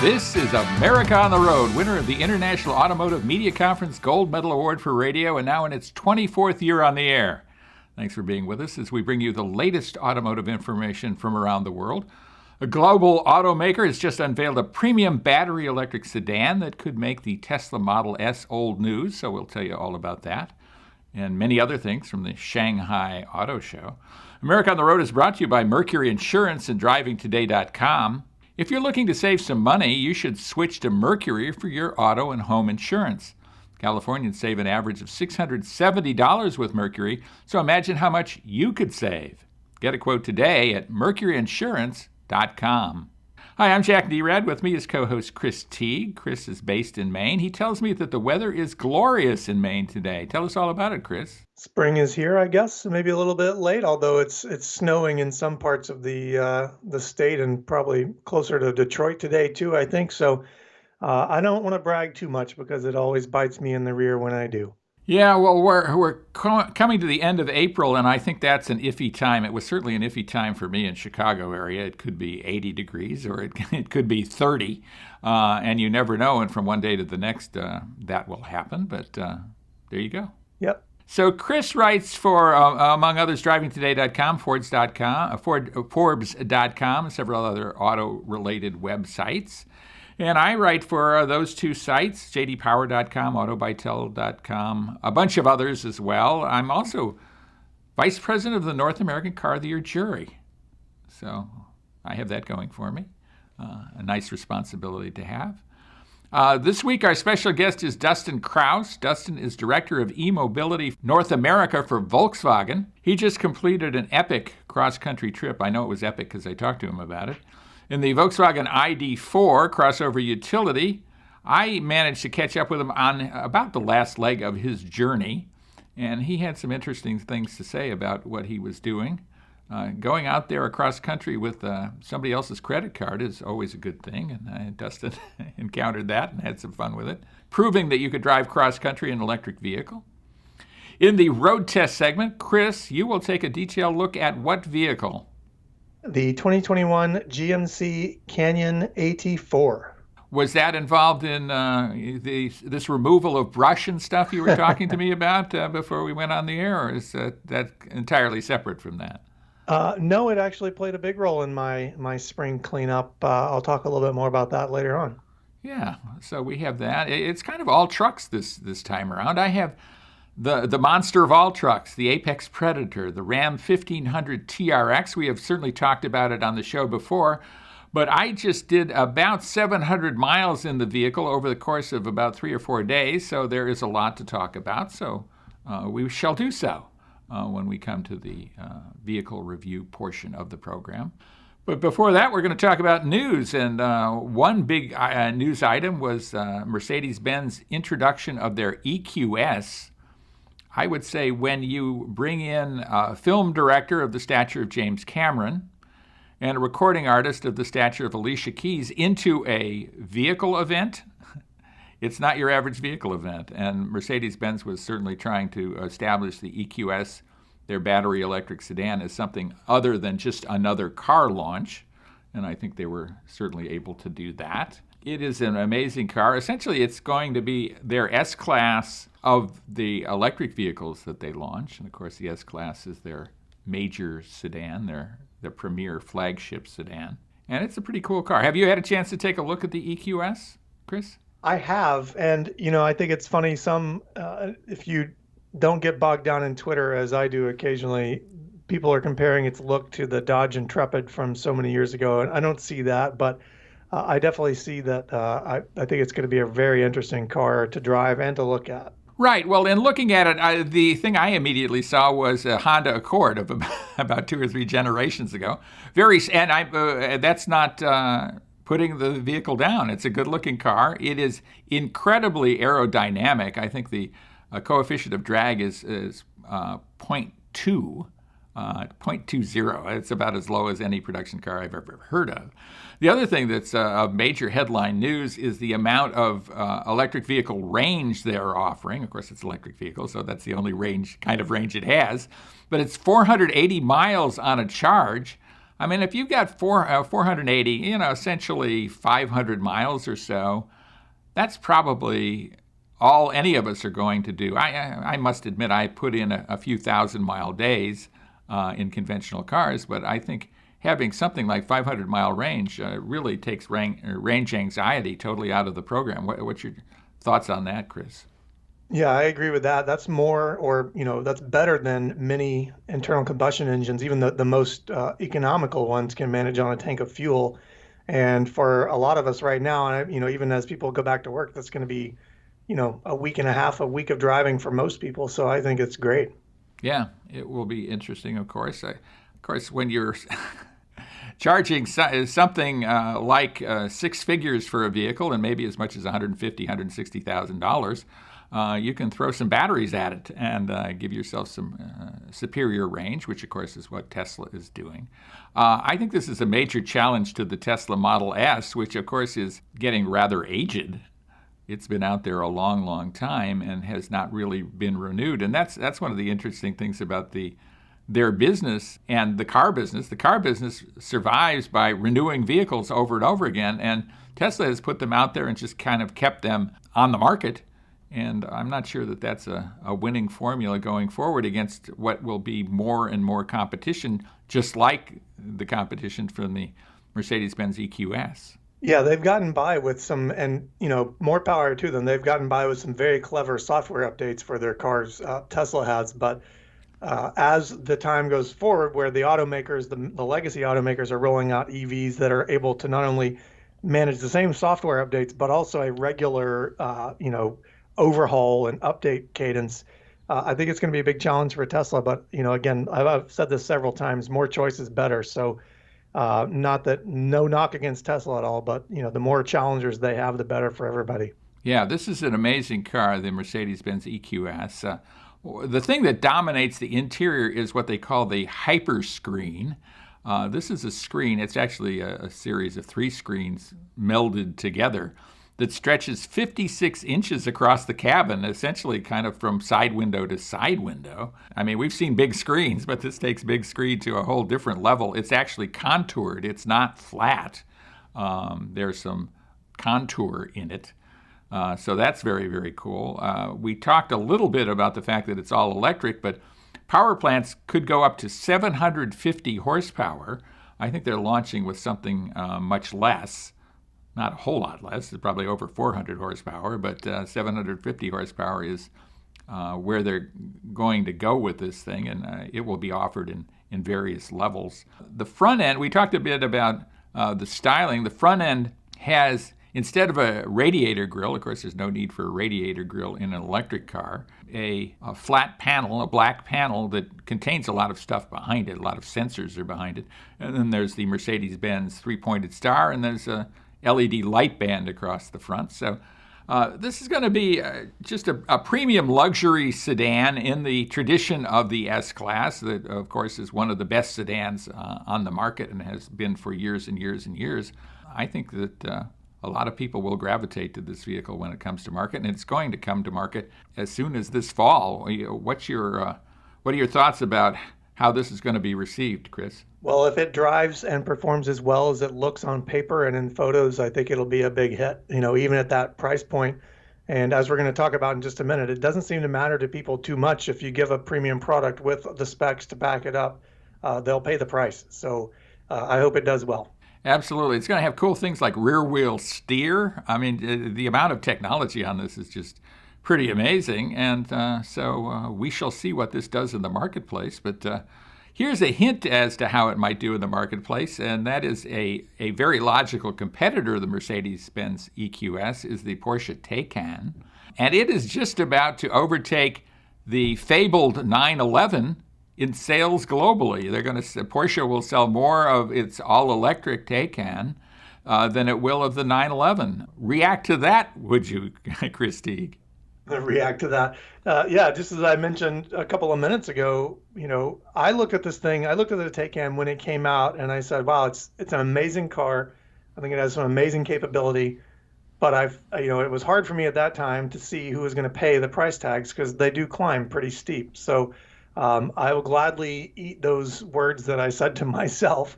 This is America on the Road, winner of the International Automotive Media Conference Gold Medal Award for Radio, and now in its 24th year on the air. Thanks for being with us as we bring you the latest automotive information from around the world. A global automaker has just unveiled a premium battery electric sedan that could make the Tesla Model S old news, so we'll tell you all about that and many other things from the Shanghai Auto Show. America on the Road is brought to you by Mercury Insurance and DrivingToday.com. If you're looking to save some money, you should switch to Mercury for your auto and home insurance. Californians save an average of $670 with Mercury, so imagine how much you could save. Get a quote today at mercuryinsurance.com. Hi, I'm Jack Nerad. With me is co-host Chris Teague. Chris is based in Maine. He tells me that the weather is glorious in Maine today. Tell us all about it, Chris. Spring is here, I guess. Maybe a little bit late, although it's snowing in some parts of the state and probably closer to Detroit today too, I think. So I don't want to brag too much because it always bites me in the rear when I do. Yeah, well, we're coming to the end of April, and I think that's an iffy time. It was certainly an iffy time for me in Chicago area. It could be 80 degrees or it could be 30, and you never know. And from one day to the next, that will happen. But there you go. Yep. So Chris writes for, among others, DrivingToday.com, Forbes.com, and several other auto-related websites. And I write for those two sites, jdpower.com, autobytel.com, a bunch of others as well. I'm also vice president of the North American Car of the Year jury. So I have that going for me, a nice responsibility to have. This week, our special guest is Dustin Krause. Dustin is director of eMobility North America for Volkswagen. He just completed an epic cross-country trip. I know it was epic because I talked to him about it. In the Volkswagen ID.4 crossover utility, I managed to catch up with him on about the last leg of his journey, and he had some interesting things to say about what he was doing. Going out there across country with somebody else's credit card is always a good thing, and Dustin encountered that and had some fun with it, proving that you could drive cross country in an electric vehicle. In the road test segment, Chris, you will take a detailed look at what vehicle? The 2021 GMC Canyon AT4. Was that involved in this removal of brush and stuff you were talking to me about before we went on the air, or is that entirely separate from that? No, it actually played a big role in my spring cleanup. I'll talk a little bit more about that later on. Yeah, so we have that. It's kind of all trucks this time around. I have the monster of all trucks, the Apex Predator, the Ram 1500 TRX. We have certainly talked about it on the show before, but I just did about 700 miles in the vehicle over the course of about 3 or 4 days, so there is a lot to talk about. So we shall do so when we come to the vehicle review portion of the program. But before that, we're going to talk about news. And one big news item was Mercedes-Benz introduction of their EQS. I would say when you bring in a film director of the stature of James Cameron and a recording artist of the stature of Alicia Keyes into a vehicle event, it's not your average vehicle event. And Mercedes-Benz was certainly trying to establish the EQS, their battery electric sedan, as something other than just another car launch. And I think they were certainly able to do that. It is an amazing car. Essentially, it's going to be their S-Class of the electric vehicles that they launch. And of course, the S-Class is their major sedan, their premier flagship sedan. And it's a pretty cool car. Have you had a chance to take a look at the EQS, Chris? I have. And, I think it's funny. If you don't get bogged down in Twitter, as I do occasionally, people are comparing its look to the Dodge Intrepid from so many years ago. And I don't see that, but I definitely see that. I think it's going to be a very interesting car to drive and to look at. Right. Well, in looking at it, the thing I immediately saw was a Honda Accord of about 2 or 3 generations ago. That's not putting the vehicle down. It's a good-looking car. It is incredibly aerodynamic. I think the coefficient of drag is 0.2. 0.20. It's about as low as any production car I've ever heard of. The other thing that's of major headline news is the amount of electric vehicle range they're offering. Of course, it's an electric vehicle, so that's the only kind of range it has. But it's 480 miles on a charge. I mean, if you've got 480, essentially 500 miles or so, that's probably all any of us are going to do. I must admit, I put in a few 1,000-mile days in conventional cars, but I think having something like 500-mile range really takes range anxiety totally out of the program. What's your thoughts on that, Chris? Yeah, I agree with that. That's more, or that's better than many internal combustion engines. Even the most economical ones can manage on a tank of fuel. And for a lot of us right now, and even as people go back to work, that's going to be, a week and a half, a week of driving for most people. So I think it's great. Yeah, it will be interesting, of course. Of course, when you're charging something like six figures for a vehicle, and maybe as much as $150,000, $160,000. You can throw some batteries at it and give yourself some superior range, which, of course, is what Tesla is doing. I think this is a major challenge to the Tesla Model S, which, of course, is getting rather aged. It's been out there a long, long time and has not really been renewed. And that's one of the interesting things about their business and the car business. The car business survives by renewing vehicles over and over again, and Tesla has put them out there and just kind of kept them on the market. And I'm not sure that that's a winning formula going forward against what will be more and more competition, just like the competition from the Mercedes-Benz EQS. Yeah, they've gotten by with some, and more power to them. They've gotten by with some very clever software updates for their cars. Tesla has, but as the time goes forward, where the automakers, the legacy automakers, are rolling out EVs that are able to not only manage the same software updates, but also a regular, overhaul and update cadence. I think it's going to be a big challenge for Tesla, but again, I've said this several times, more choice is better. So not that no knock against Tesla at all, but the more challengers they have, the better for everybody. Yeah, this is an amazing car, the Mercedes-Benz EQS. The thing that dominates the interior is what they call the hyperscreen. This is a screen, it's actually a series of three screens melded together that stretches 56 inches across the cabin, essentially kind of from side window to side window. I mean, we've seen big screens, but this takes big screen to a whole different level. It's actually contoured. It's not flat. There's some contour in it. So that's very, very cool. We talked a little bit about the fact that it's all electric, but power plants could go up to 750 horsepower. I think they're launching with something much less. Not a whole lot less, it's probably over 400 horsepower, but 750 horsepower is where they're going to go with this thing, and it will be offered in various levels. The front end, we talked a bit about the styling. The front end has, instead of a radiator grille, of course there's no need for a radiator grille in an electric car, a flat panel, a black panel that contains a lot of stuff behind it, a lot of sensors are behind it. And then there's the Mercedes-Benz three-pointed star, and there's a LED light band across the front. So this is going to be just a premium luxury sedan in the tradition of the S-Class that, of course, is one of the best sedans on the market and has been for years and years and years. I think that a lot of people will gravitate to this vehicle when it comes to market, and it's going to come to market as soon as this fall. What are your thoughts about how this is going to be received, Chris? Well, if it drives and performs as well as it looks on paper and in photos, I think it'll be a big hit, even at that price point. And as we're going to talk about in just a minute, it doesn't seem to matter to people too much. If you give a premium product with the specs to back it up, they'll pay the price. So I hope it does well. Absolutely. It's going to have cool things like rear wheel steer. I mean, the amount of technology on this is just pretty amazing. And so we shall see what this does in the marketplace. But here's a hint as to how it might do in the marketplace, and that is a very logical competitor of the Mercedes-Benz EQS is the Porsche Taycan. And it is just about to overtake the fabled 911 in sales globally. Porsche will sell more of its all-electric Taycan than it will of the 911. React to that, would you, Chris Teague? React to that. Yeah, just as I mentioned a couple of minutes ago, I looked at this thing, I looked at the Taycan when it came out, and I said, wow, it's an amazing car. I think it has some amazing capability, but it was hard for me at that time to see who was going to pay the price tags because they do climb pretty steep. So I will gladly eat those words that I said to myself.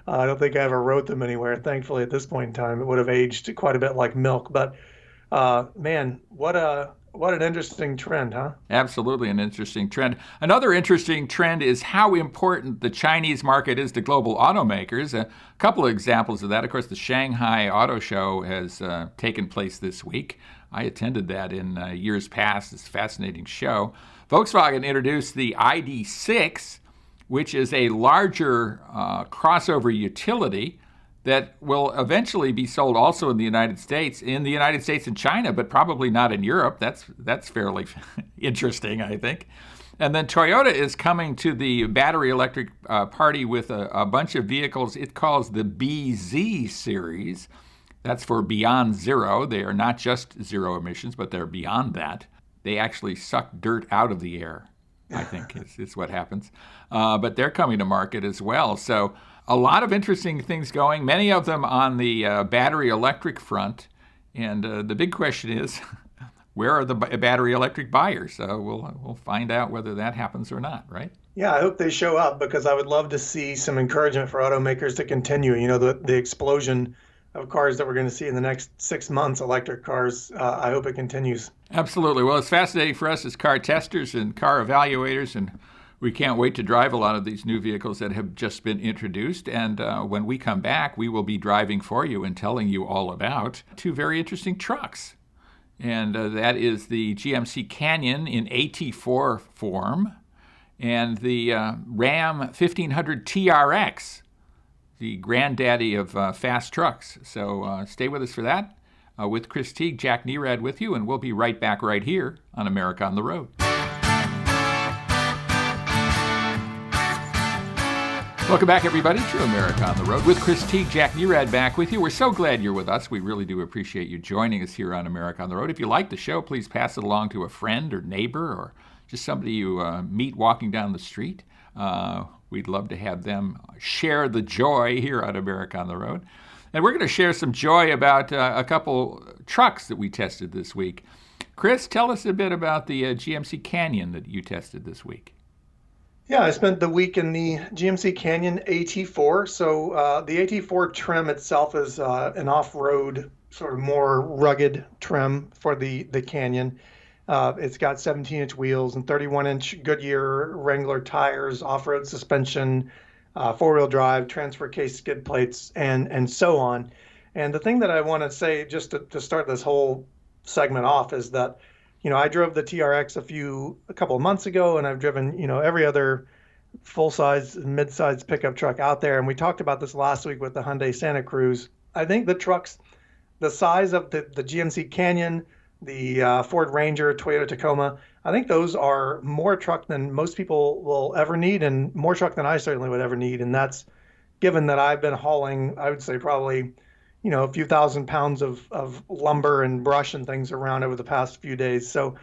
I don't think I ever wrote them anywhere. Thankfully, at this point in time, it would have aged quite a bit like milk. But man, what an interesting trend, huh? Absolutely an interesting trend. Another interesting trend is how important the Chinese market is to global automakers. A couple of examples of that. Of course, the Shanghai Auto Show has taken place this week. I attended that in years past. It's a fascinating show. Volkswagen introduced the ID.4, which is a larger crossover utility that will eventually be sold also in the United States and China, but probably not in Europe. That's fairly interesting, I think. And then Toyota is coming to the battery electric party with a bunch of vehicles it calls the BZ series. That's for beyond zero. They are not just zero emissions, but they're beyond that. They actually suck dirt out of the air, I think is what happens. But they're coming to market as well. So a lot of interesting things going, many of them on the battery electric front. And the big question is, where are the battery electric buyers? We'll find out whether that happens or not, right? Yeah, I hope they show up because I would love to see some encouragement for automakers to continue. You know, the explosion of cars that we're going to see in the next 6 months, electric cars. I hope it continues. Absolutely. Well, it's fascinating for us as car testers and car evaluators, and we can't wait to drive a lot of these new vehicles that have just been introduced. And when we come back, we will be driving for you and telling you all about two very interesting trucks. And that is the GMC Canyon in AT4 form and the Ram 1500 TRX, the granddaddy of fast trucks. So stay with us for that. With Chris Teague, Jack Nerad with you, and we'll be right back right here on America on the Road. Welcome back, everybody, to America on the Road. With Chris Teague, Jack Nerad back with you. We're so glad you're with us. We really do appreciate you joining us here on America on the Road. If you like the show, please pass it along to a friend or neighbor or just somebody you meet walking down the street. We'd love to have them share the joy here on America on the Road. And we're going to share some joy about a couple trucks that we tested this week. Chris, tell us a bit about the GMC Canyon that you tested this week. Yeah, I spent the week in the GMC Canyon AT4. So the AT4 trim itself is an off-road, sort of more rugged trim for the Canyon. It's got 17-inch wheels and 31-inch Goodyear Wrangler tires, off-road suspension, four-wheel drive, transfer case skid plates, and so on. And the thing that I want to say just to start this whole segment off is that, you know, I drove the TRX a couple of months ago, and I've driven, you know, every other full-size, mid-size pickup truck out there. And we talked about this last week with the Hyundai Santa Cruz. I think the trucks, the size of the GMC Canyon, the Ford Ranger, Toyota Tacoma, I think those are more truck than most people will ever need, and more truck than I certainly would ever need. And that's given that I've been hauling, I would say probably, you know, a few thousand pounds of lumber and brush and things around over the past few days. So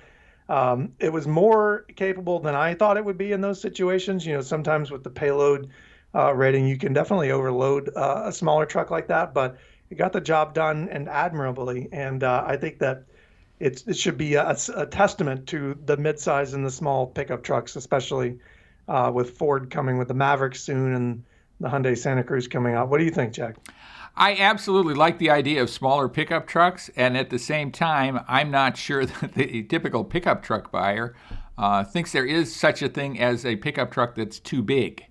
it was more capable than I thought it would be in those situations. You know, sometimes with the payload rating, you can definitely overload a smaller truck like that, but it got the job done and admirably. And I think that it should be a testament to the midsize and the small pickup trucks, especially with Ford coming with the Maverick soon and the Hyundai Santa Cruz coming out. What do you think, Jack? I absolutely like the idea of smaller pickup trucks, and at the same time, I'm not sure that the typical pickup truck buyer thinks there is such a thing as a pickup truck that's too big.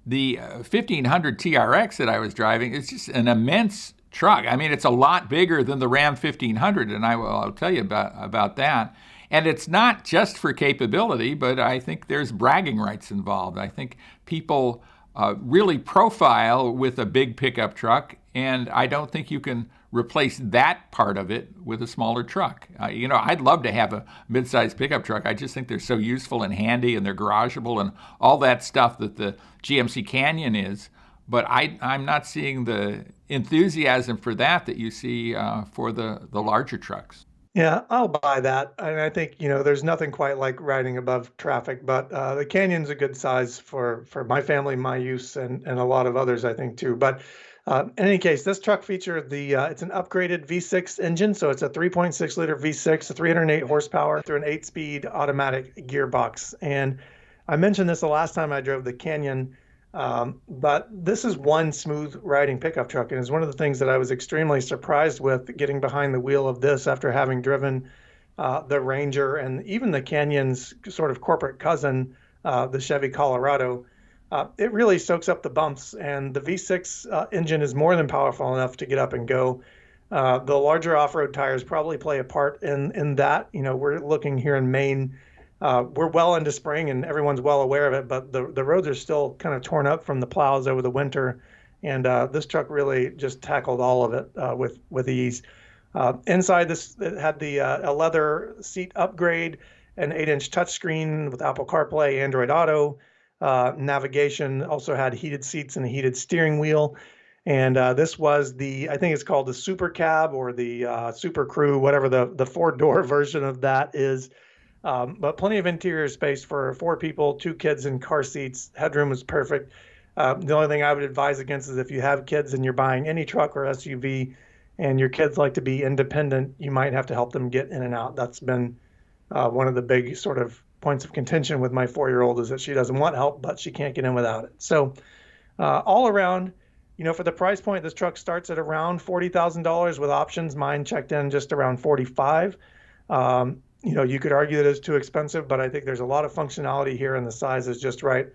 The 1500 TRX that I was driving is just an immense truck. I mean, it's a lot bigger than the Ram 1500, and I'll tell you about that. And it's not just for capability, but I think there's bragging rights involved. I think people really profile with a big pickup truck, and I don't think you can replace that part of it with a smaller truck. You know, I'd love to have a mid-sized pickup truck. I just think they're so useful and handy, and they're garageable and all that stuff that the GMC Canyon is. But I'm not seeing the enthusiasm for that you see for the larger trucks. Yeah, I'll buy that. And I think, you know, there's nothing quite like riding above traffic, but the Canyon's a good size for my family, my use, and a lot of others, I think, too. But in any case, this truck featured it's an upgraded V6 engine. So it's a 3.6 liter V6, a 308 horsepower through an 8-speed automatic gearbox. And I mentioned this the last time I drove the Canyon. But this is one smooth riding pickup truck, and it's one of the things that I was extremely surprised with getting behind the wheel of this after having driven the Ranger and even the Canyon's sort of corporate cousin, the Chevy Colorado. It really soaks up the bumps, and the V6 engine is more than powerful enough to get up and go. The larger off-road tires probably play a part in that. You know, we're looking here in Maine. We're well into spring, and everyone's well aware of it, but the roads are still kind of torn up from the plows over the winter, and this truck really just tackled all of it with ease. Inside this, it had a leather seat upgrade, an 8-inch touchscreen with Apple CarPlay, Android Auto, navigation. Also had heated seats and a heated steering wheel. And this was I think it's called the Super Cab or the Super Crew, whatever the four-door version of that is. But plenty of interior space for 4 people, 2 kids in car seats. Headroom is perfect. The only thing I would advise against is if you have kids and you're buying any truck or SUV and your kids like to be independent, you might have to help them get in and out. That's been one of the big sort of points of contention with my 4-year-old, is that she doesn't want help, but she can't get in without it. So all around, you know, for the price point, this truck starts at around $40,000 with options. Mine checked in just around 45. You know, you could argue that it's too expensive, but I think there's a lot of functionality here, and the size is just right,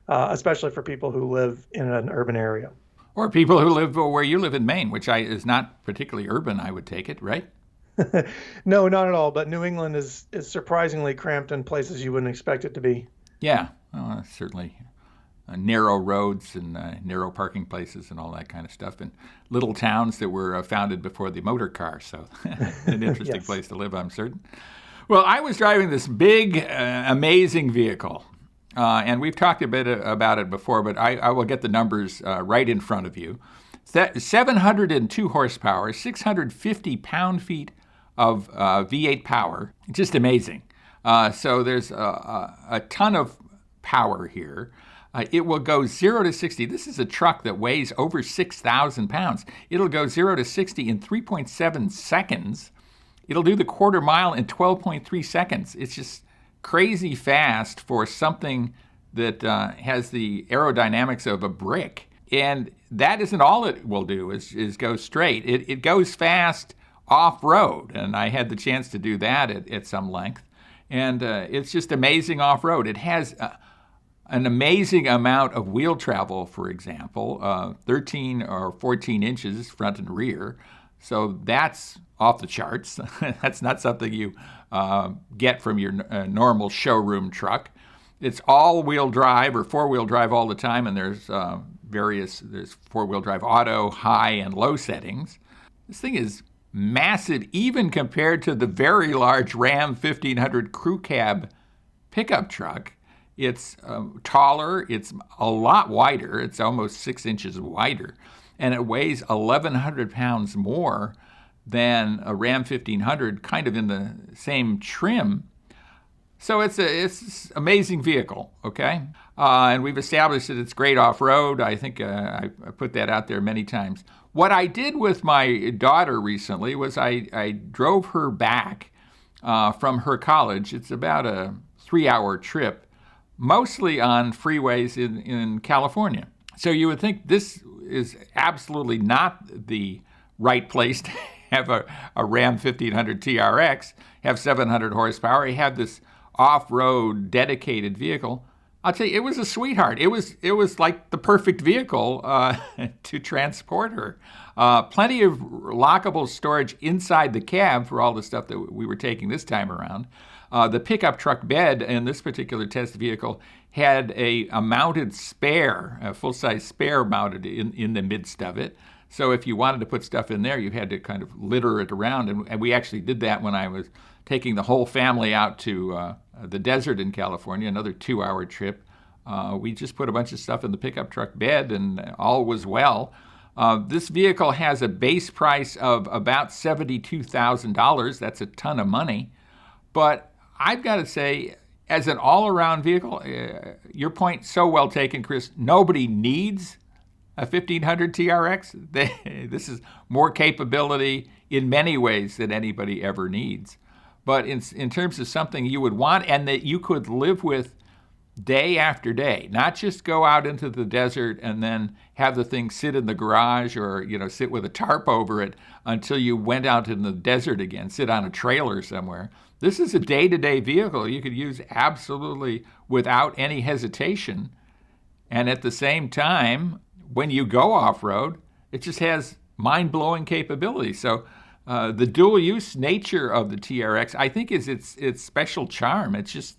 especially for people who live in an urban area. Or people who live where you live in Maine, which is not particularly urban, I would take it, right? No, not at all. But New England is surprisingly cramped in places you wouldn't expect it to be. Yeah, certainly. Narrow roads and narrow parking places and all that kind of stuff, and little towns that were founded before the motor car. So an interesting Yes. place to live, I'm certain. Well, I was driving this big, amazing vehicle, and we've talked a bit about it before, but I will get the numbers right in front of you. 702 horsepower, 650 pound-feet of V8 power. Just amazing. So there's a ton of power here. It will go 0 to 60. This is a truck that weighs over 6,000 pounds. It'll go 0 to 60 in 3.7 seconds. It'll do the quarter mile in 12.3 seconds. It's just crazy fast for something that has the aerodynamics of a brick. And that isn't all it will do, is go straight. It goes fast off-road, and I had the chance to do that at some length. And it's just amazing off-road. It has an amazing amount of wheel travel, for example, 13 or 14 inches front and rear. So that's off the charts. That's not something you get from your normal showroom truck. It's all-wheel drive or four-wheel drive all the time, and there's four-wheel drive auto, high, and low settings. This thing is massive, even compared to the very large Ram 1500 crew cab pickup truck. It's taller, it's a lot wider, it's almost 6 inches wider, and it weighs 1,100 pounds more than a Ram 1500, kind of in the same trim. So it's an amazing vehicle, okay? And we've established that it's great off-road. I think I put that out there many times. What I did with my daughter recently was I drove her back from her college. It's about a 3-hour trip, mostly on freeways in California. So you would think this is absolutely not the right place to have a Ram 1500 TRX, have 700 horsepower, you have this off-road dedicated vehicle. I'll tell you, it was a sweetheart. It was like the perfect vehicle to transport her. Plenty of lockable storage inside the cab for all the stuff that we were taking this time around. The pickup truck bed in this particular test vehicle had a mounted spare, a full-size spare mounted in the midst of it. So if you wanted to put stuff in there, you had to kind of litter it around. And we actually did that when I was taking the whole family out to the desert in California, another 2-hour trip. We just put a bunch of stuff in the pickup truck bed, and all was well. This vehicle has a base price of about $72,000. That's a ton of money. But I've got to say, as an all-around vehicle, your point so well taken, Chris, nobody needs a 1500 TRX. This is more capability in many ways than anybody ever needs. But in terms of something you would want and that you could live with day after day, not just go out into the desert and then have the thing sit in the garage or, sit with a tarp over it until you went out in the desert again, sit on a trailer somewhere. This is a day-to-day vehicle you could use absolutely without any hesitation. And at the same time, when you go off-road, it just has mind-blowing capabilities. So the dual-use nature of the TRX, I think, is its special charm. It's just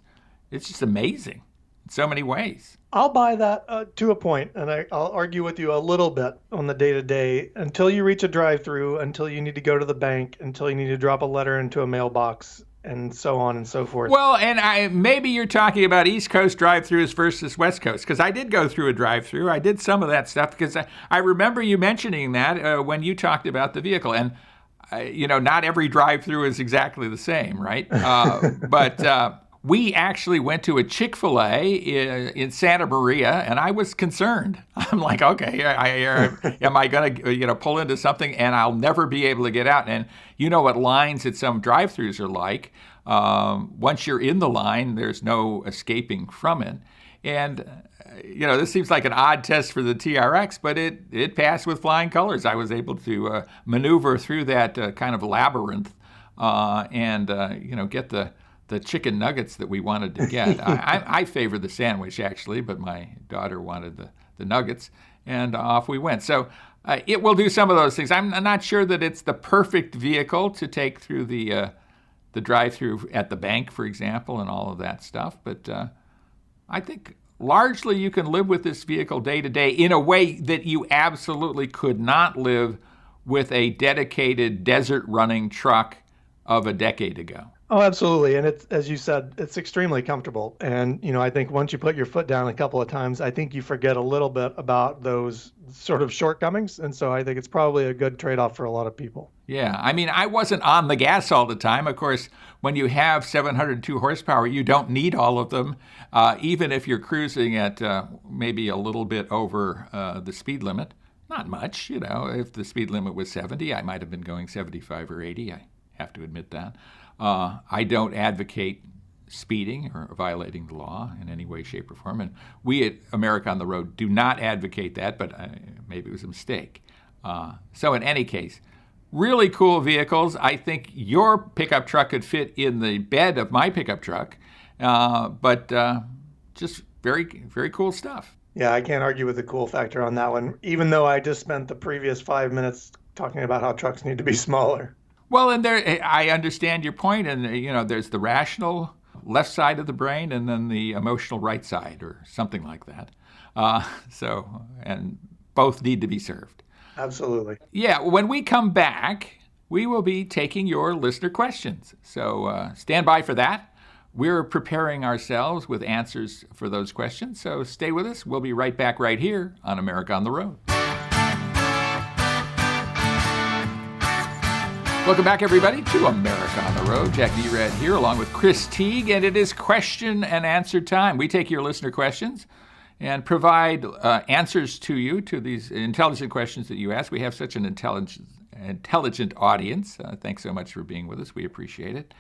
amazing in so many ways. I'll buy that to a point, and I'll argue with you a little bit on the day-to-day until you reach a drive-through, until you need to go to the bank, until you need to drop a letter into a mailbox, and so on and so forth. Well, and maybe you're talking about East Coast drive-thrus versus West Coast, because I did go through a drive-through. I did some of that stuff because I remember you mentioning that when you talked about the vehicle. And, not every drive-through is exactly the same, right? But we actually went to a Chick-fil-A in Santa Maria, and I was concerned. I'm like, okay, am I going to pull into something and I'll never be able to get out? And you know what lines at some drive-thrus are like. Once you're in the line, there's no escaping from it. And this seems like an odd test for the TRX, but it passed with flying colors. I was able to maneuver through that kind of labyrinth and get the chicken nuggets that we wanted to get. I favor the sandwich, actually, but my daughter wanted the nuggets, and off we went. So it will do some of those things. I'm not sure that it's the perfect vehicle to take through the drive-through at the bank, for example, and all of that stuff, but I think largely you can live with this vehicle day to day in a way that you absolutely could not live with a dedicated desert-running truck of a decade ago. Oh, absolutely. And it's, as you said, it's extremely comfortable. And, I think once you put your foot down a couple of times, I think you forget a little bit about those sort of shortcomings. And so I think it's probably a good trade-off for a lot of people. Yeah. I mean, I wasn't on the gas all the time. Of course, when you have 702 horsepower, you don't need all of them, even if you're cruising at maybe a little bit over the speed limit. Not much, If the speed limit was 70, I might have been going 75 or 80. I have to admit that. I don't advocate speeding or violating the law in any way, shape, or form. And we at America on the Road do not advocate that, but maybe it was a mistake. So in any case, really cool vehicles. I think your pickup truck could fit in the bed of my pickup truck, but just very, very cool stuff. Yeah, I can't argue with the cool factor on that one, even though I just spent the previous 5 minutes talking about how trucks need to be smaller. Well, and I understand your point, and there's the rational left side of the brain, and then the emotional right side, or something like that. And both need to be served. Absolutely. Yeah, when we come back, we will be taking your listener questions. So stand by for that. We're preparing ourselves with answers for those questions. So stay with us. We'll be right back right here on America on the Road. Welcome back, everybody, to America on the Road. Jack Nerad here, along with Chris Teague, and it is question and answer time. We take your listener questions and provide answers to you to these intelligent questions that you ask. We have such an intelligent audience. Thanks so much for being with us. We appreciate it.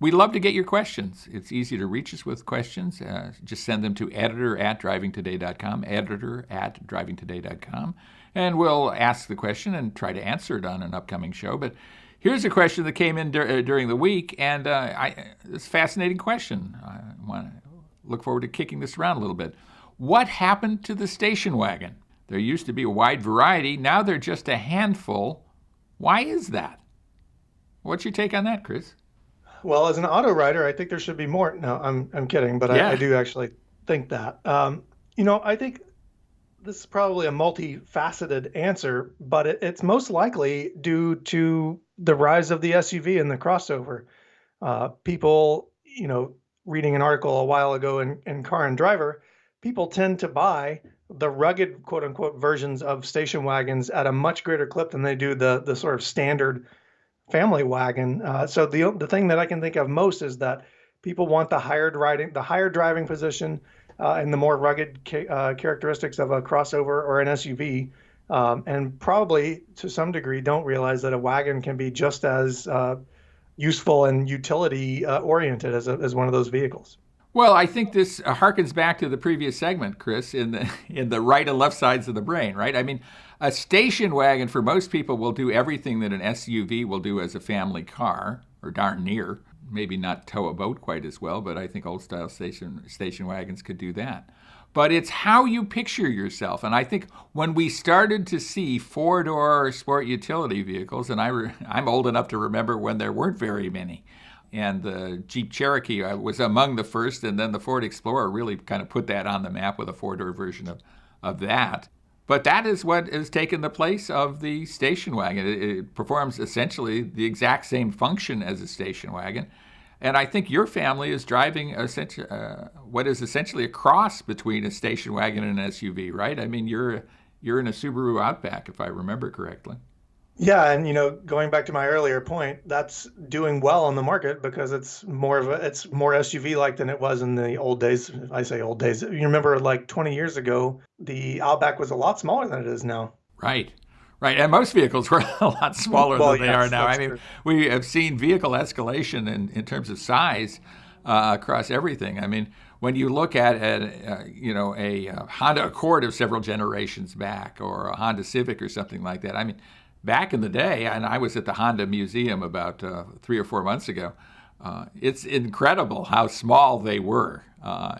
We'd love to get your questions. It's easy to reach us with questions. Just send them to editor@drivingtoday.com, editor@drivingtoday.com, and we'll ask the question and try to answer it on an upcoming show. But here's a question that came in during the week, and it's a fascinating question. I want to look forward to kicking this around a little bit. What happened to the station wagon? There used to be a wide variety. Now they're just a handful. Why is that? What's your take on that, Chris? Well, as an auto rider, I think there should be more. No, I'm kidding, but yeah. I do actually think that. I think this is probably a multifaceted answer, but it's most likely due to the rise of the SUV and the crossover. People, reading an article a while ago in Car and Driver, people tend to buy the rugged, quote unquote, versions of station wagons at a much greater clip than they do the sort of standard family wagon. So the thing that I can think of most is that people want the higher driving position and the more rugged characteristics of a crossover or an SUV, and probably to some degree don't realize that a wagon can be just as useful and utility oriented as one of those vehicles. Well, I think this harkens back to the previous segment, Chris, in the right and left sides of the brain, right? I mean, a station wagon for most people will do everything that an SUV will do as a family car, or darn near. Maybe not tow a boat quite as well, but I think old-style station wagons could do that. But it's how you picture yourself. And I think when we started to see four-door sport utility vehicles, and I'm old enough to remember when there weren't very many, and the Jeep Cherokee was among the first, and then the Ford Explorer really kind of put that on the map with a four-door version of that. But that is what has taken the place of the station wagon. It performs essentially the exact same function as a station wagon. And I think your family is driving what is essentially a cross between a station wagon and an SUV, right? I mean, you're in a Subaru Outback, if I remember correctly. Yeah, and going back to my earlier point, that's doing well on the market because it's more SUV-like than it was in the old days. I say old days. You remember, like 20 years ago, the Outback was a lot smaller than it is now. Right. Right, and most vehicles were a lot smaller than they are now. I mean, true. we have seen vehicle escalation in terms of size across everything. I mean, when you look at a Honda Accord of several generations back, or a Honda Civic or something like that. I mean, back in the day, and I was at the Honda Museum about 3 or 4 months ago. It's incredible how small they were.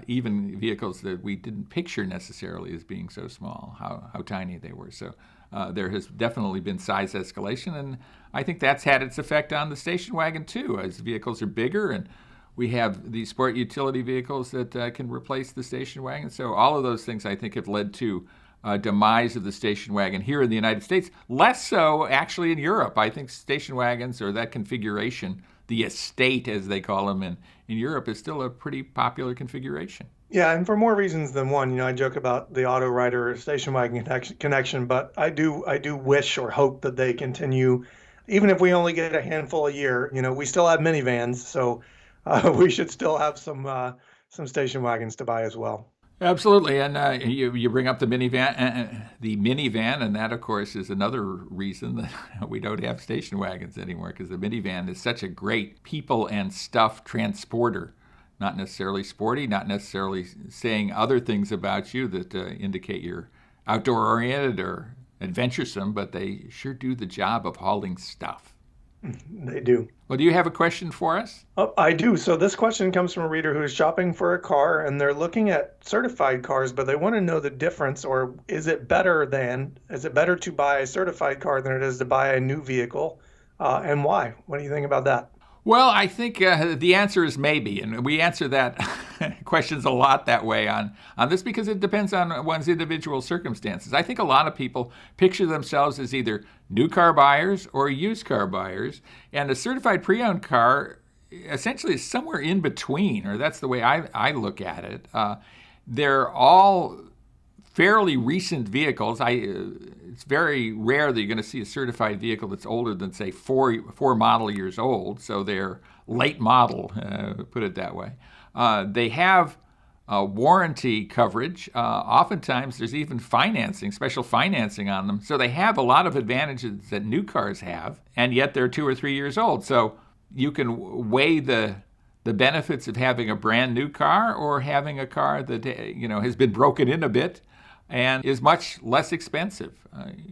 Even vehicles that we didn't picture necessarily as being so small, how tiny they were. So there has definitely been size escalation, and I think that's had its effect on the station wagon too, as vehicles are bigger, and we have these sport utility vehicles that can replace the station wagon. So all of those things, I think, have led to demise of the station wagon here in the United States. Less so, actually, in Europe. I think station wagons, or that configuration, the estate, as they call them in Europe, is still a pretty popular configuration. Yeah, and for more reasons than one. I joke about the auto rider station wagon connection, but I do wish or hope that they continue, even if we only get a handful a year. We still have minivans, so we should still have some station wagons to buy as well. Absolutely, and you bring up the minivan, and that, of course, is another reason that we don't have station wagons anymore, because the minivan is such a great people and stuff transporter. Not necessarily sporty, not necessarily saying other things about you that indicate you're outdoor-oriented or adventuresome, but they sure do the job of hauling stuff. They do. Well, do you have a question for us? Oh, I do. So this question comes from a reader who is shopping for a car, and they're looking at certified cars, but they want to know the difference, or is it better to buy a certified car than it is to buy a new vehicle, and why? What do you think about that? Well, I think the answer is maybe, and we answer that questions a lot that way on this, because it depends on one's individual circumstances. I think a lot of people picture themselves as either new car buyers or used car buyers, and a certified pre-owned car essentially is somewhere in between, or that's the way I look at it. They're all fairly recent vehicles. It's very rare that you're going to see a certified vehicle that's older than, say, four model years old. So they're late model, put it that way. They have warranty coverage. Oftentimes there's even financing, special financing on them. So they have a lot of advantages that new cars have, and yet they're 2 or 3 years old. So you can weigh the benefits of having a brand new car or having a car that has been broken in a bit and is much less expensive.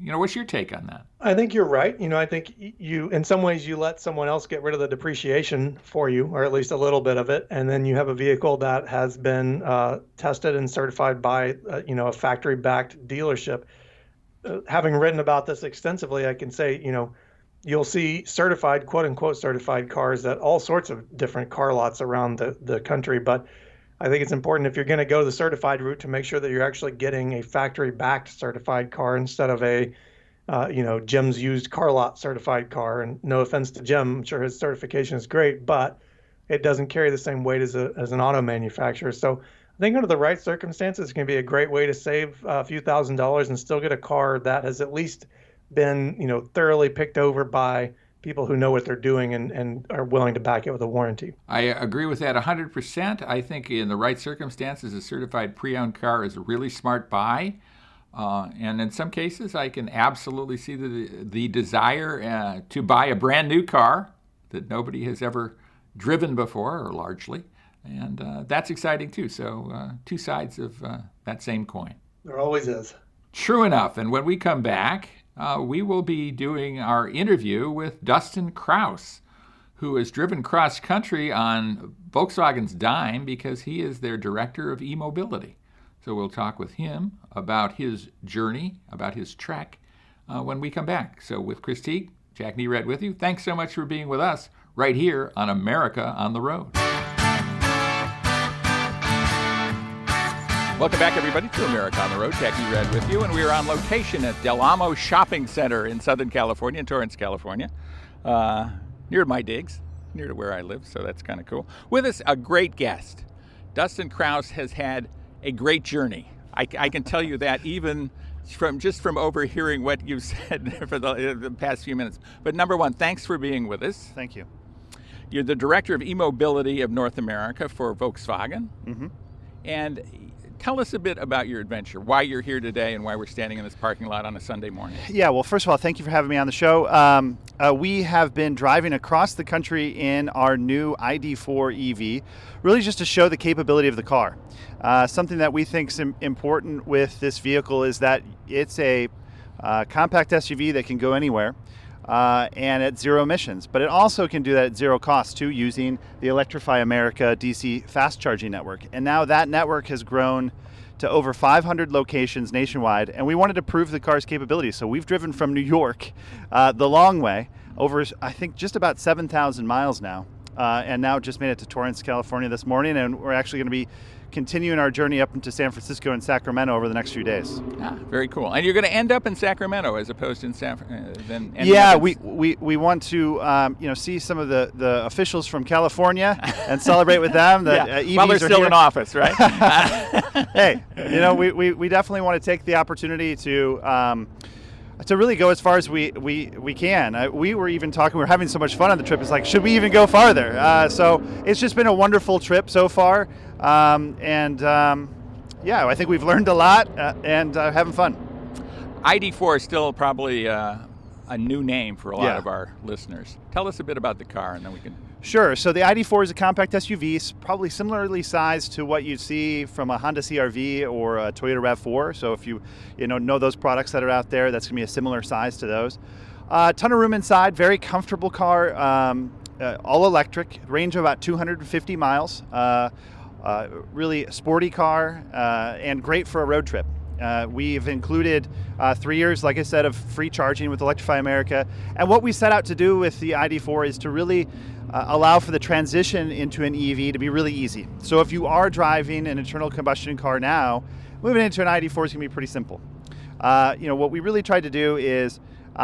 What's your take on that? I think you're right. I think you, in some ways, you let someone else get rid of the depreciation for you, or at least a little bit of it, and then you have a vehicle that has been tested and certified by, a factory-backed dealership. Having written about this extensively, I can say, you'll see certified, quote-unquote certified cars at all sorts of different car lots around the country, but I think it's important, if you're going to go the certified route, to make sure that you're actually getting a factory-backed certified car instead of a, Jim's used car lot certified car. And no offense to Jim, I'm sure his certification is great, but it doesn't carry the same weight as an auto manufacturer. So I think under the right circumstances, it can be a great way to save a few $1,000s and still get a car that has at least been, thoroughly picked over by people who know what they're doing and are willing to back it with a warranty. I agree with that 100%. I think in the right circumstances, a certified pre-owned car is a really smart buy. And in some cases, I can absolutely see the desire to buy a brand new car that nobody has ever driven before, or largely, And that's exciting too. So two sides of that same coin. There always is. True enough. And when we come back, we will be doing our interview with Dustin Krause, who has driven cross country on Volkswagen's dime because he is their director of eMobility. So we'll talk with him about his journey, about his trek, when we come back. So with Chris Teague, Jack Nerad with you. Thanks so much for being with us right here on America on the Road. Welcome back, everybody, to America on the Road. Jack Nerad with you, and we are on location at Del Amo Shopping Center in Southern California, in Torrance, California, near to my digs, near to where I live, so that's kind of cool. With us, a great guest. Dustin Krause has had a great journey. I can tell you that even from overhearing what you've said for the past few minutes. But number one, thanks for being with us. Thank you. You're the director of eMobility of North America for Volkswagen. Mm-hmm. And tell us a bit about your adventure, why you're here today and why we're standing in this parking lot on a Sunday morning. Yeah, well, first of all, thank you for having me on the show. We have been driving across the country in our new ID.4 EV, really just to show the capability of the car. Something that we think is important with this vehicle is that it's a compact SUV that can go anywhere and at zero emissions. But it also can do that at zero cost too, using the Electrify America DC fast charging network. And now that network has grown to over 500 locations nationwide, and we wanted to prove the car's capabilities. So we've driven from New York the long way, over I think just about 7,000 miles now, and now just made it to Torrance, California this morning, and we're actually going to be continuing our journey up into San Francisco and Sacramento over the next few days. Very cool. And you're going to end up in Sacramento as opposed to in San Francisco? Yeah, we want to see some of the officials from California and celebrate with them. EVs while they're still here in office, right? Hey, we definitely want to take the opportunity to really go as far as we can. We were even talking, we were having so much fun on the trip, it's like, should we even go farther? So it's just been a wonderful trip so far. I think we've learned a lot and having fun. ID.4 is still probably a new name for a lot Yeah. of our listeners. Tell us a bit about the car and then we can... Sure. So the ID.4 is a compact SUV, probably similarly sized to what you see from a Honda CR-V or a Toyota RAV4. So if you know those products that are out there, that's going to be a similar size to those. Ton of room inside, very comfortable car, all electric, range of about 250 miles. Really sporty car and great for a road trip. We've included 3 years, like I said, of free charging with Electrify America. And what we set out to do with the ID.4 is to really allow for the transition into an EV to be really easy. So if you are driving an internal combustion car now, moving into an ID.4 is going to be pretty simple. What we really tried to do is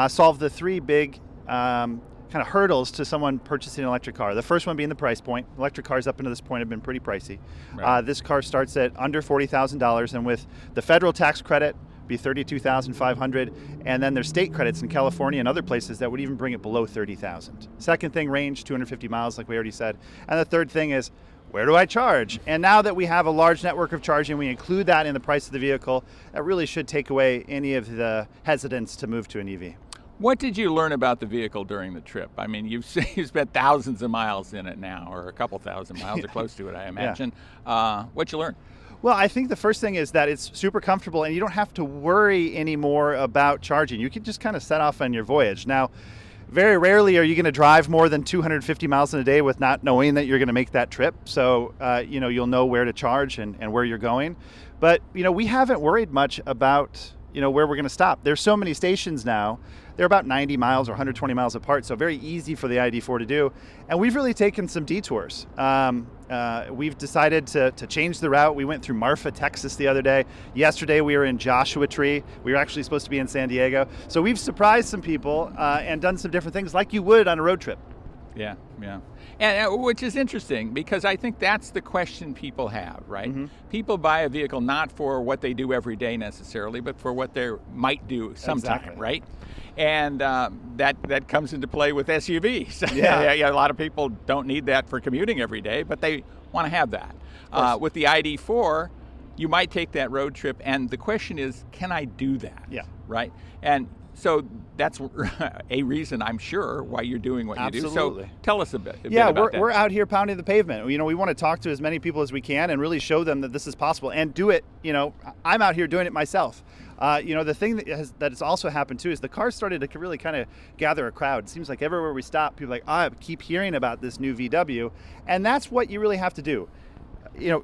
solve the three big kind of hurdles to someone purchasing an electric car. The first one being the price point. Electric cars up until this point have been pretty pricey. Right. This car starts at under $40,000, and with the federal tax credit, be $32,500, and then there's state credits in California and other places that would even bring it below $30,000. Second thing, range, 250 miles, like we already said. And the third thing is, where do I charge? And now that we have a large network of charging, we include that in the price of the vehicle. That really should take away any of the hesitance to move to an EV. What did you learn about the vehicle during the trip? I mean, you've spent thousands of miles in it now, or a couple thousand miles, or close to it, I imagine. Yeah. What'd you learn? Well, I think the first thing is that it's super comfortable and you don't have to worry anymore about charging. You can just kind of set off on your voyage. Now, very rarely are you going to drive more than 250 miles in a day with not knowing that you're going to make that trip. So, you'll know where to charge and where you're going. But, we haven't worried much about, where we're going to stop. There's so many stations now. They're about 90 miles or 120 miles apart, so very easy for the ID.4 to do. And we've really taken some detours. We've decided to change the route. We went through Marfa, Texas the other day. Yesterday we were in Joshua Tree. We were actually supposed to be in San Diego. So we've surprised some people and done some different things like you would on a road trip. Yeah. And which is interesting because I think that's the question people have, right? Mm-hmm. People buy a vehicle not for what they do every day necessarily, but for what they might do sometime, Exactly. Right? And that comes into play with SUVs. Yeah. A lot of people don't need that for commuting every day, but they want to have that. With the ID.4, you might take that road trip, and the question is, can I do that? Yeah. right? And so that's a reason, I'm sure, why you're doing what you do. Absolutely. So tell us a bit Yeah, about that. we're out here pounding the pavement. We want to talk to as many people as we can and really show them that this is possible and do it. I'm out here doing it myself. The thing that has also happened too is the cars started to really kind of gather a crowd. It seems like everywhere we stop, people are like, I keep hearing about this new VW, and that's what you really have to do.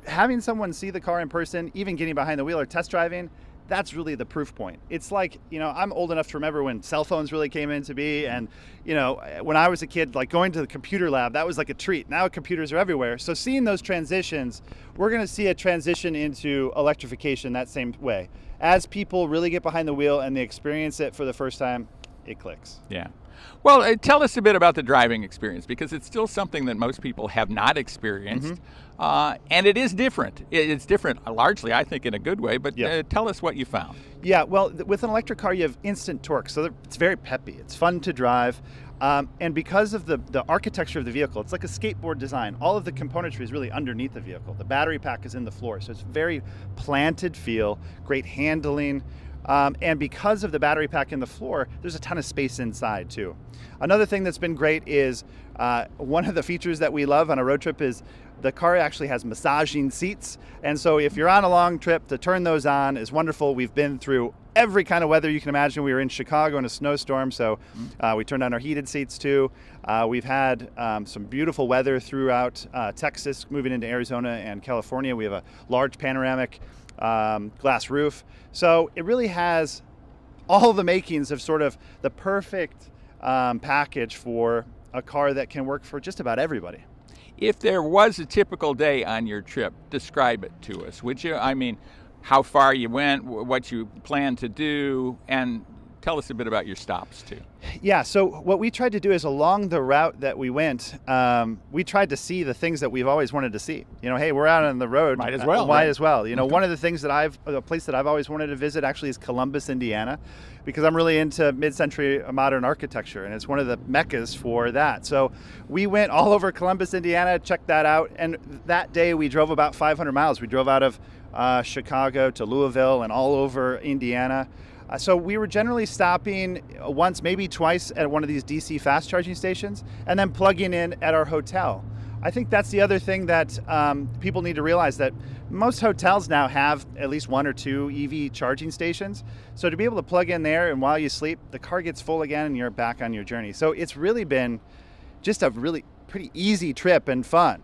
Having someone see the car in person, even getting behind the wheel or test driving, that's really the proof point. It's like, I'm old enough to remember when cell phones really came into be, and when I was a kid, like going to the computer lab, that was like a treat. Now computers are everywhere. So seeing those transitions, we're going to see a transition into electrification that same way. As people really get behind the wheel and they experience it for the first time, it clicks. Yeah. Well, tell us a bit about the driving experience, because it's still something that most people have not experienced, and it is different. It's different largely, I think, in a good way, but tell us what you found. Yeah, well, with an electric car, you have instant torque, so it's very peppy. It's fun to drive, and because of the architecture of the vehicle, it's like a skateboard design. All of the componentry is really underneath the vehicle. The battery pack is in the floor, so it's very planted feel, great handling. And because of the battery pack in the floor, there's a ton of space inside too. Another thing that's been great is one of the features that we love on a road trip is the car actually has massaging seats. And so if you're on a long trip, to turn those on is wonderful. We've been through every kind of weather you can imagine. We were in Chicago in a snowstorm, so we turned on our heated seats too. We've had some beautiful weather throughout Texas, moving into Arizona and California. We have a large panoramic glass roof. So it really has all the makings of sort of the perfect package for a car that can work for just about everybody. If there was a typical day on your trip, describe it to us, would you? I mean, how far you went, what you plan to do, and tell us a bit about your stops too. Yeah, so what we tried to do is along the route that we went, we tried to see the things that we've always wanted to see. Hey, we're out on the road. Might as well. Might as well. One of the things a place that I've always wanted to visit actually is Columbus, Indiana, because I'm really into mid-century modern architecture, and it's one of the meccas for that. So we went all over Columbus, Indiana, checked that out, and that day we drove about 500 miles. We drove out of Chicago to Louisville and all over Indiana. So we were generally stopping once, maybe twice at one of these DC fast charging stations and then plugging in at our hotel. I think that's the other thing that people need to realize, that most hotels now have at least one or two EV charging stations. So to be able to plug in there and while you sleep, the car gets full again and you're back on your journey. So it's really been just a really pretty easy trip and fun.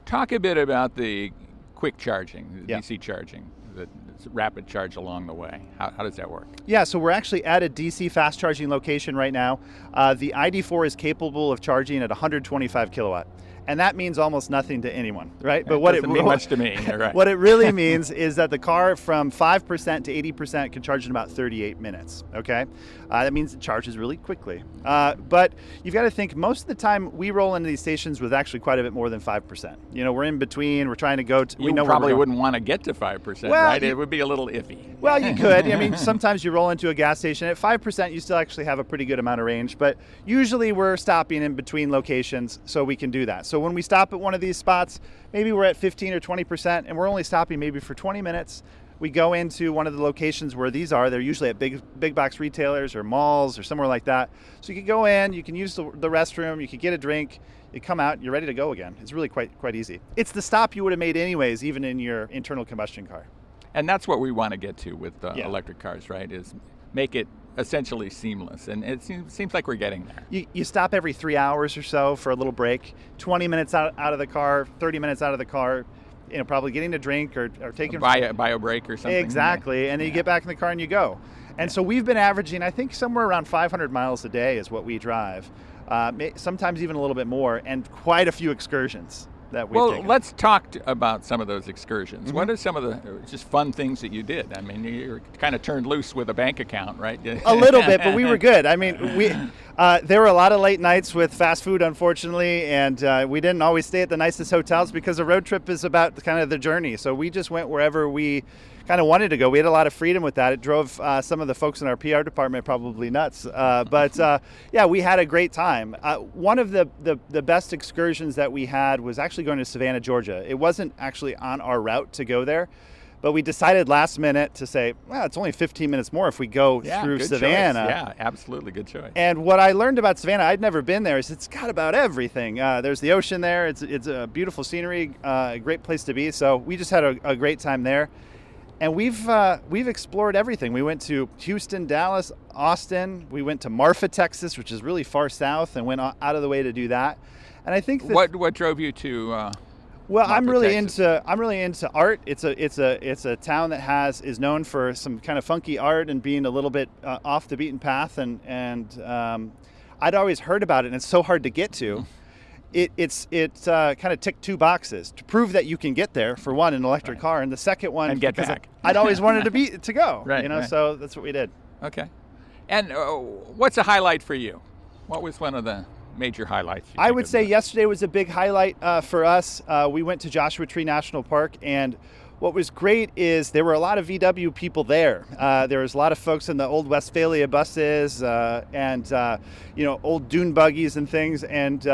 Talk a bit about the quick charging, the Yeah. DC charging, the rapid charge along the way. How does that work? Yeah, so we're actually at a DC fast charging location right now. The ID.4 is capable of charging at 125 kilowatt. And that means almost nothing to anyone, right? But what doesn't mean much to me. Right. What it really means is that the car from 5% to 80% can charge in about 38 minutes, okay? That means it charges really quickly. But you've got to think, most of the time we roll into these stations with actually quite a bit more than 5%. We're in between, we're trying to go to... You probably wouldn't want to get to 5%, well, right? It would be a little iffy. Well, you could. Sometimes you roll into a gas station. At 5%, you still actually have a pretty good amount of range. But usually we're stopping in between locations so we can do that. So when we stop at one of these spots, maybe we're at 15 or 20%, and we're only stopping maybe for 20 minutes. We go into one of the locations where these are. They're usually at big box retailers or malls or somewhere like that. So you can go in, you can use the restroom, you can get a drink, you come out, you're ready to go again. It's really quite easy. It's the stop you would have made anyways, even in your internal combustion car. And that's what we want to get to with electric cars, right? Is make it essentially seamless. And it seems like we're getting there. You stop every 3 hours or so for a little break, 20 minutes out of the car, 30 minutes out of the car, probably getting a drink or taking... Buy a break or something. Exactly. And then you get back in the car and you go. And so we've been averaging, I think, somewhere around 500 miles a day is what we drive. Sometimes even a little bit more, and quite a few excursions that we've taken. Let's talk about some of those excursions. Mm-hmm. What are some of the just fun things that you did? I mean, you're kind of turned loose with a bank account, right? A little bit, but we were good. I mean, there were a lot of late nights with fast food, unfortunately, and we didn't always stay at the nicest hotels because a road trip is about kind of the journey. So we just went wherever we kind of wanted to go. We had a lot of freedom with that. It drove some of the folks in our PR department probably nuts. But we had a great time. One of the best excursions that we had was actually going to Savannah, Georgia. It wasn't actually on our route to go there, But we decided last minute to say, well, it's only 15 minutes more if we go through good Savannah. Choice. Yeah, absolutely good choice. And what I learned about Savannah, I'd never been there, is it's got about everything. There's the ocean there. It's a beautiful scenery, a great place to be. So we just had a great time there. And we've explored everything. We went to Houston, Dallas, Austin. We went to Marfa, Texas, which is really far south, and went out of the way to do that. And I think that, what drove you to? Well, Marfa, I'm really Texas? into art. It's a town that is known for some kind of funky art and being a little bit off the beaten path. And I'd always heard about it, and it's so hard to get to. It kind of ticked two boxes to prove that you can get there. For one, an electric car, and the second one, and get back. I'd always wanted to go. Right. So that's what we did. Okay. And what's a highlight for you? What was one of the major highlights? I would say yesterday was a big highlight for us. We went to Joshua Tree National Park, and what was great is there were a lot of VW people there. There was a lot of folks in the old Westphalia buses and old dune buggies and things, and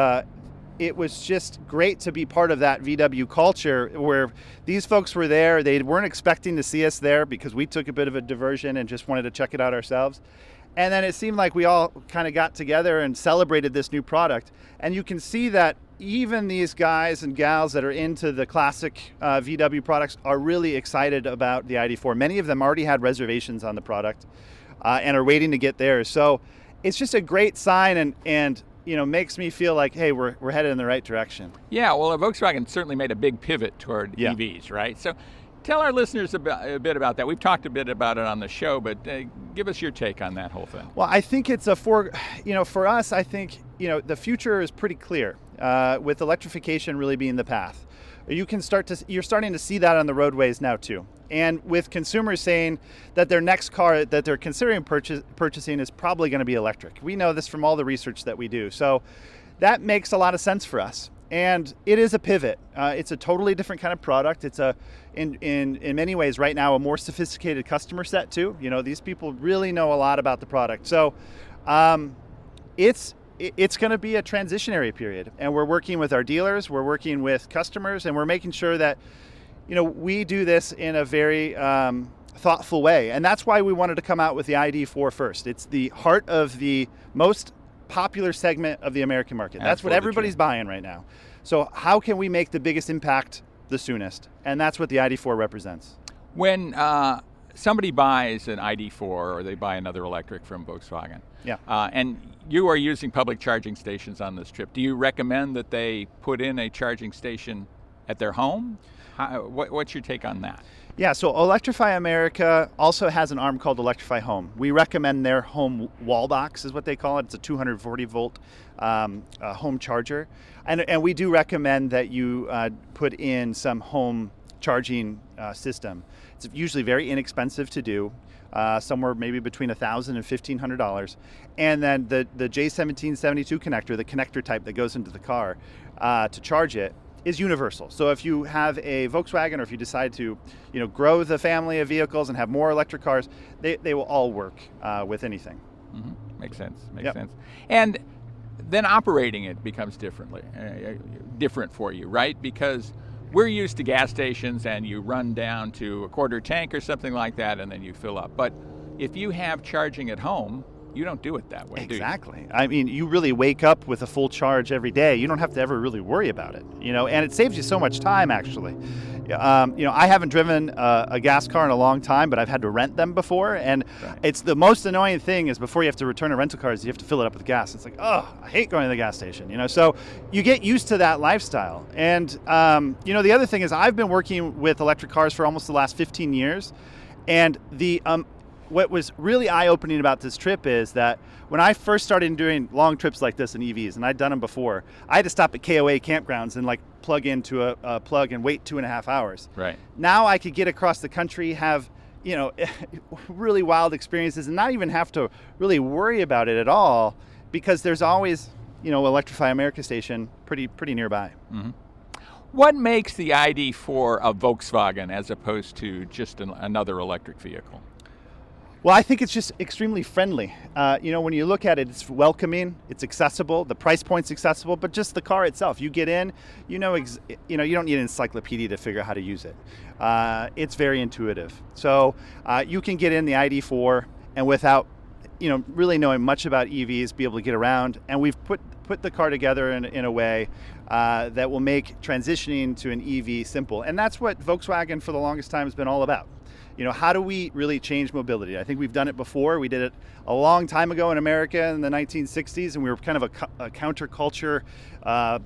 it was just great to be part of that VW culture where these folks were there. They weren't expecting to see us there because we took a bit of a diversion and just wanted to check it out ourselves. And then it seemed like we all kind of got together and celebrated this new product. And you can see that even these guys and gals that are into the classic VW products are really excited about the ID.4. Many of them already had reservations on the product and are waiting to get theirs. So it's just a great sign and makes me feel like, hey, we're headed in the right direction. Yeah, well, Volkswagen certainly made a big pivot toward EVs, right? So tell our listeners a bit about that. We've talked a bit about it on the show, but give us your take on that whole thing. Well, I think it's for us, I think, the future is pretty clear with electrification really being the path. You're starting to see that on the roadways now too. And with consumers saying that their next car that they're considering purchasing is probably going to be electric. We know this from all the research that we do. So that makes a lot of sense for us. And it is a pivot. It's a totally different kind of product. It's in many ways right now a more sophisticated customer set too. These people really know a lot about the product. So it's going to be a transitionary period, and we're working with our dealers, we're working with customers, and we're making sure that we do this in a very thoughtful way. And that's why we wanted to come out with the ID.4 first. It's the heart of the most popular segment of the American market. That's what everybody's buying right now. So how can we make the biggest impact the soonest? And that's what the ID.4 represents. When somebody buys an ID.4 or they buy another electric from Volkswagen, and you are using public charging stations on this trip, do you recommend that they put in a charging station at their home? What's your take on that? Yeah, so Electrify America also has an arm called Electrify Home. We recommend their home wall box is what they call it. It's a 240 volt home charger. And we do recommend that you put in some home charging system. It's usually very inexpensive to do, somewhere maybe between $1,000 and $1,500. And then the J1772 connector, the connector type that goes into the car to charge it, is universal. So if you have a Volkswagen, or if you decide to, grow the family of vehicles and have more electric cars, they will all work with anything. Mm-hmm. Makes sense. Makes sense. And then operating it becomes different for you, right? Because we're used to gas stations, and you run down to a quarter tank or something like that, and then you fill up. But if you have charging at home, you don't do it that way, do you? Exactly. I mean, you really wake up with a full charge every day. You don't have to ever really worry about it, and it saves you so much time, actually. I haven't driven a gas car in a long time, but I've had to rent them before, and it's the most annoying thing is before you have to return a rental car is you have to fill it up with gas. It's like, I hate going to the gas station, So you get used to that lifestyle. And, the other thing is I've been working with electric cars for almost the last 15 years, and what was really eye-opening about this trip is that when I first started doing long trips like this in EVs, and I'd done them before, I had to stop at KOA campgrounds and plug into a plug and wait 2.5 hours. Right. Now I could get across the country, have really wild experiences, and not even have to really worry about it at all, because there's always Electrify America station pretty nearby. Mm-hmm. What makes the ID.4 a Volkswagen as opposed to just another electric vehicle? Well, I think it's just extremely friendly. When you look at it, it's welcoming, it's accessible, the price point's accessible, but just the car itself, you get in, you don't need an encyclopedia to figure out how to use it. It's very intuitive. So you can get in the ID.4 and without, really knowing much about EVs, be able to get around. And we've put the car together in a way that will make transitioning to an EV simple. And that's what Volkswagen for the longest time has been all about. How do we really change mobility? I think we've done it before. We did it a long time ago in America in the 1960s, and we were kind of a counterculture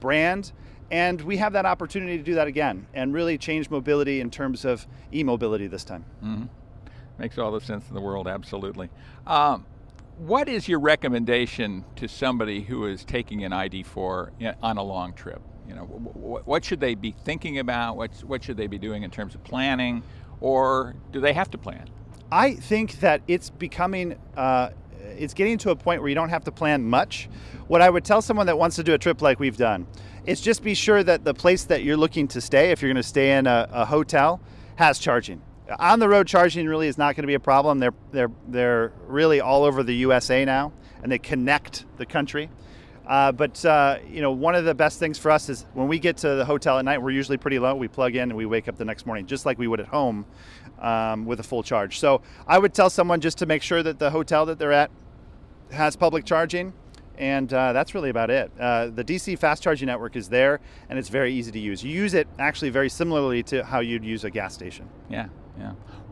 brand. And we have that opportunity to do that again and really change mobility in terms of e-mobility this time. Mm-hmm. Makes all the sense in the world, absolutely. What is your recommendation to somebody who is taking an ID.4 on a long trip? What should they be thinking about? What should they be doing in terms of planning? Or do they have to plan? I think that it's becoming, it's getting to a point where you don't have to plan much. What I would tell someone that wants to do a trip like we've done is just be sure that the place that you're looking to stay, if you're going to stay in a hotel, has charging. On the road charging really is not going to be a problem. They're really all over the USA now, and they connect the country. But one of the best things for us is when we get to the hotel at night, we're usually pretty low. We plug in and we wake up the next morning, just like we would at home with a full charge. So I would tell someone just to make sure that the hotel that they're at has public charging, and that's really about it. The DC fast charging network is there, and it's very easy to use. You use it actually very similarly to how you'd use a gas station. Yeah.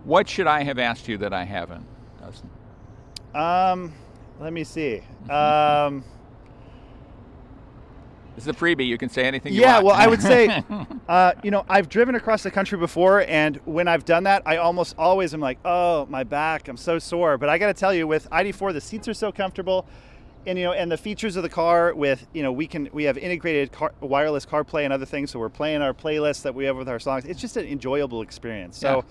What should I have asked you that I haven't, Dustin? Let me see. It's a freebie. You can say anything you want. Yeah, well, I would say, I've driven across the country before, and when I've done that, I almost always am like, oh, my back, I'm so sore. But I got to tell you, with ID.4, the seats are so comfortable, and the features of the car with, we have integrated wireless CarPlay and other things, so we're playing our playlists that we have with our songs. It's just an enjoyable experience. So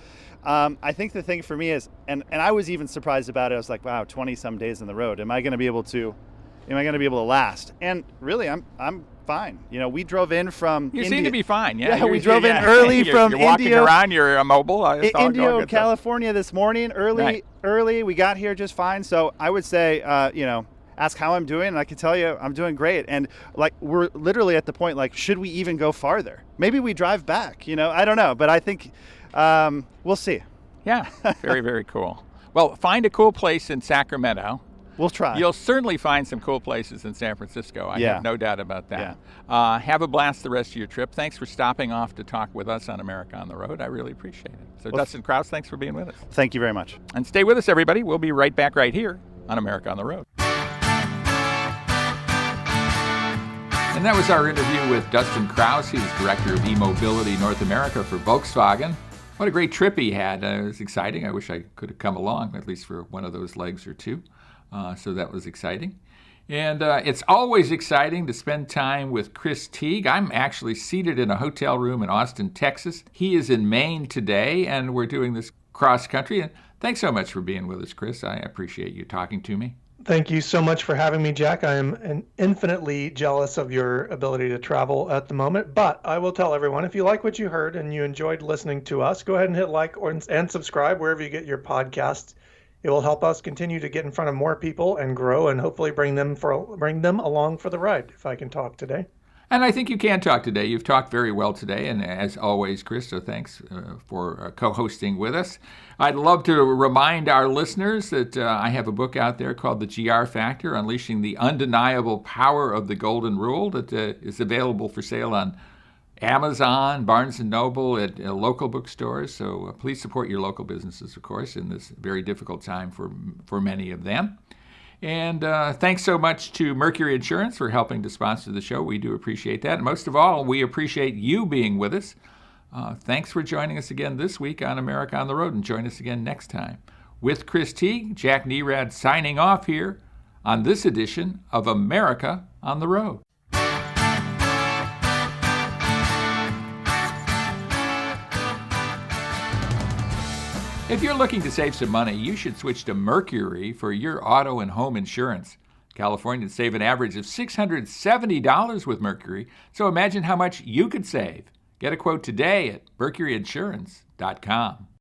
I think the thing for me is, and I was even surprised about it, I was like, wow, 20-some days on the road. Am I going to be able to last? And really, I'm fine. We drove in from You seem to be fine. Yeah, we drove in early from You're walking around, you're mobile. Indio, California this morning, early. We got here just fine. So I would say, ask how I'm doing, and I can tell you I'm doing great. And we're literally at the point, should we even go farther? Maybe we drive back, I don't know. But I think we'll see. Yeah, very, very cool. Well, find a cool place in Sacramento. We'll try. You'll certainly find some cool places in San Francisco. I have no doubt about that. Yeah. Have a blast the rest of your trip. Thanks for stopping off to talk with us on America on the Road. I really appreciate it. So Dustin Krause, thanks for being with us. Thank you very much. And stay with us, everybody. We'll be right back right here on America on the Road. And that was our interview with Dustin Krause. He's Director of eMobility North America for Volkswagen. What a great trip he had. It was exciting. I wish I could have come along, at least for one of those legs or two. So that was exciting. And it's always exciting to spend time with Chris Teague. I'm actually seated in a hotel room in Austin, Texas. He is in Maine today, and we're doing this cross country. And thanks so much for being with us, Chris. I appreciate you talking to me. Thank you so much for having me, Jack. I am infinitely jealous of your ability to travel at the moment, but I will tell everyone, if you like what you heard and you enjoyed listening to us, go ahead and hit like and subscribe wherever you get your podcasts. It will help us continue to get in front of more people and grow, and hopefully bring them along for the ride, if I can talk today. And I think you can talk today. You've talked very well today, and as always, Chris, so thanks for co-hosting with us. I'd love to remind our listeners that I have a book out there called The GR Factor, Unleashing the Undeniable Power of the Golden Rule, that is available for sale on Amazon, Barnes & Noble, at local bookstores. So please support your local businesses, of course, in this very difficult time for many of them. And thanks so much to Mercury Insurance for helping to sponsor the show. We do appreciate that. And most of all, we appreciate you being with us. Thanks for joining us again this week on America on the Road, and join us again next time. With Chris Teague, Jack Nerad signing off here on this edition of America on the Road. If you're looking to save some money, you should switch to Mercury for your auto and home insurance. Californians save an average of $670 with Mercury, so imagine how much you could save. Get a quote today at mercuryinsurance.com.